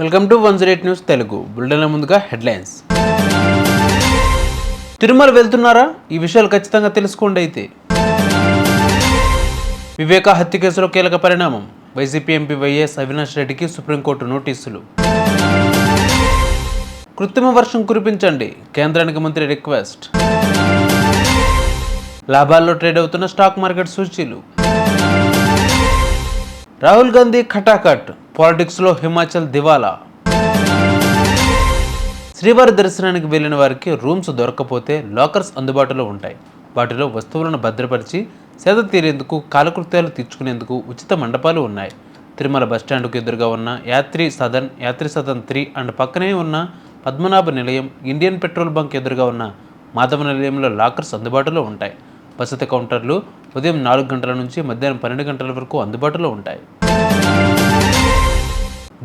Welcome to 108 news Telugu బులెటిన్ల ముందుగా headlines. Tirumala వెళ్తున్నారా? ఈ విషయాలు ఖచ్చితంగా తెలుసుకోండి. అయితే వివేక హత్య కేసులో కీలక పరిణామం. వైసీపీ ఎంపీ వైఎస్ అవినాష్ రెడ్డికి సుప్రీంకోర్టు నోటీసులు. కృత్రిమ వర్షం కురిపించండి, కేంద్రానికి మంత్రి రిక్వెస్ట్. లాభాల్లో ట్రేడ్ అవుతున్న స్టాక్ మార్కెట్ సూచీలు. రాహుల్ గాంధీ ఖటాఖట్, పాలిటిక్స్లో హిమాచల్ దివాలా. శ్రీవారి దర్శనానికి వెళ్లిన వారికి రూమ్స్ దొరకకపోతే లాకర్స్ అందుబాటులో ఉంటాయి. వాటిలో వస్తువులను భద్రపరిచి సేద తీరేందుకు, కాలకృత్యాలు తీర్చుకునేందుకు ఉచిత మండపాలు ఉన్నాయి. తిరుమల బస్టాండ్కు ఎదురుగా ఉన్న యాత్రి సదన్ 3 అండ్ పక్కనే ఉన్న పద్మనాభ నిలయం, ఇండియన్ పెట్రోల్ బంక్ ఎదురుగా ఉన్న మాధవ నిలయంలో లాకర్స్ అందుబాటులో ఉంటాయి. వసతి కౌంటర్లు ఉదయం 4 గంటల నుంచి మధ్యాహ్నం 12 గంటల వరకు అందుబాటులో ఉంటాయి.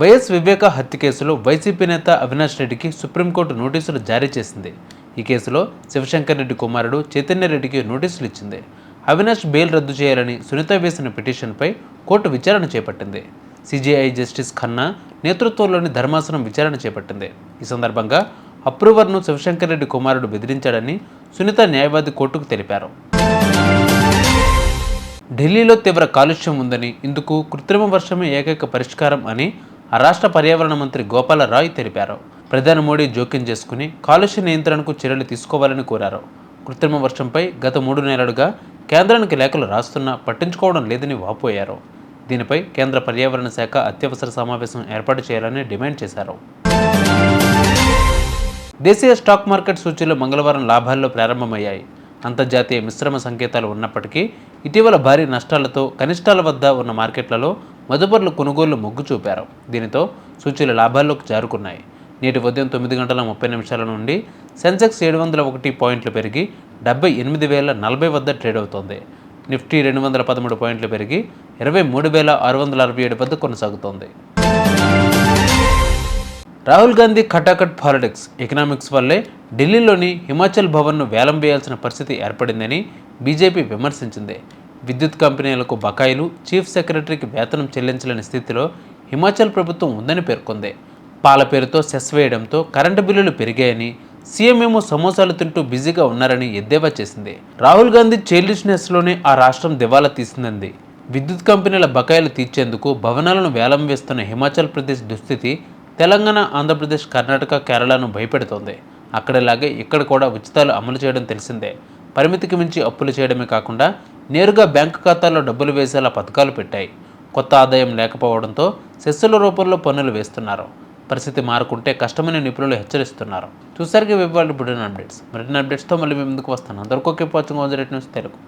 వైఎస్ వివేక హత్య కేసులో వైసీపీ నేత అవినాష్ రెడ్డికి సుప్రీంకోర్టు నోటీసులు జారీ చేసింది. ఈ కేసులో శివశంకర్ రెడ్డి కుమారుడు చైతన్య రెడ్డికి నోటీసులు ఇచ్చింది. అవినాష్ బెయిల్ రద్దు చేయాలని సునీత వేసిన పిటిషన్పై కోర్టు విచారణ చేపట్టింది. సిజేఐ జస్టిస్ ఖన్నా నేతృత్వంలోని ధర్మాసనం విచారణ చేపట్టింది. ఈ సందర్భంగా అప్రూవర్ను శివశంకర్ రెడ్డి కుమారుడు బెదిరించాడని సునీత న్యాయవాది కోర్టుకు తెలిపారు. ఢిల్లీలో తీవ్ర కాలుష్యం ఉందని, ఇందుకు కృత్రిమ వర్షమే ఏకైక పరిష్కారం అని ఆ రాష్ట్ర పర్యావరణ మంత్రి గోపాల రాయ్ తెలిపారు. ప్రధాని మోడీ జోక్యం చేసుకుని కాలుష్య నియంత్రణకు చర్యలు తీసుకోవాలని కోరారు. కృత్రిమ వర్షంపై గత 3 నెలలుగా కేంద్రానికి లేఖలు రాస్తున్నా పట్టించుకోవడం లేదని వాపోయారు. దీనిపై కేంద్ర పర్యావరణ శాఖ అత్యవసర సమావేశం ఏర్పాటు చేయాలని డిమాండ్ చేశారు. దేశీయ స్టాక్ మార్కెట్ సూచీలు మంగళవారం లాభాల్లో ప్రారంభమయ్యాయి. అంతర్జాతీయ మిశ్రమ సంకేతాలు ఉన్నప్పటికీ ఇటీవల భారీ నష్టాలతో కనిష్టాల వద్ద ఉన్న మార్కెట్లలో మదుపర్లు కొనుగోళ్లు మొగ్గు చూపారు. దీనితో సూచీలు లాభాల్లోకి జారుకున్నాయి. నేటి ఉదయం 9 గంటల 30 నిమిషాల నుండి సెన్సెక్స్ 701 పాయింట్లు పెరిగి 78,040 వద్ద ట్రేడ్ అవుతోంది. నిఫ్టీ 213 పాయింట్లు పెరిగి 23,667 వద్ద కొనసాగుతోంది. రాహుల్ గాంధీ ఖటాఖట్, పాలిటిక్స్, ఎకనామిక్స్ వల్లే ఢిల్లీలోని హిమాచల్ భవన్ను వేలం వేయాల్సిన పరిస్థితి ఏర్పడిందని బీజేపీ విమర్శించింది. విద్యుత్ కంపెనీలకు బకాయిలు, చీఫ్ సెక్రటరీకి వేతనం చెల్లించలేని స్థితిలో హిమాచల్ ప్రభుత్వం ఉందని పేర్కొంది. పాల పేరుతో సెస్ వేయడంతో కరెంటు బిల్లులు పెరిగాయని, సీఎం ఏమో సమోసాలు తింటూ బిజీగా ఉన్నారని ఎద్దేవా చేసింది. రాహుల్ గాంధీ చైల్డిష్నెస్లోనే ఆ రాష్ట్రం దివాలా తీసిందంది. విద్యుత్ కంపెనీల బకాయిలు తీర్చేందుకు భవనాలను వేలం వేస్తున్న హిమాచల్ ప్రదేశ్ దుస్థితి తెలంగాణ, ఆంధ్రప్రదేశ్, కర్ణాటక, కేరళను భయపెడుతోంది. అక్కడిలాగే ఇక్కడ కూడా ఉచితాలు అమలు చేయడం తెలిసిందే. పరిమితికి మించి అప్పులు చేయడమే కాకుండా నేరుగా బ్యాంకు ఖాతాల్లో డబ్బులు వేసేలా పథకాలు పెట్టాయి. కొత్త ఆదాయం లేకపోవడంతో సెస్సుల రూపంలో పన్నులు వేస్తున్నారు. పరిస్థితి మారుకుంటే కష్టమని నిపుణులు హెచ్చరిస్తున్నారు. చూసారుగా వివరాలు, బులెటిన్ అప్డేట్స్. మరిన్ని అప్డేట్స్తో మళ్ళీ మేము ముందుకు వస్తాను. అందరికీ వాచింగ్ 108 న్యూస్ తెలుగు.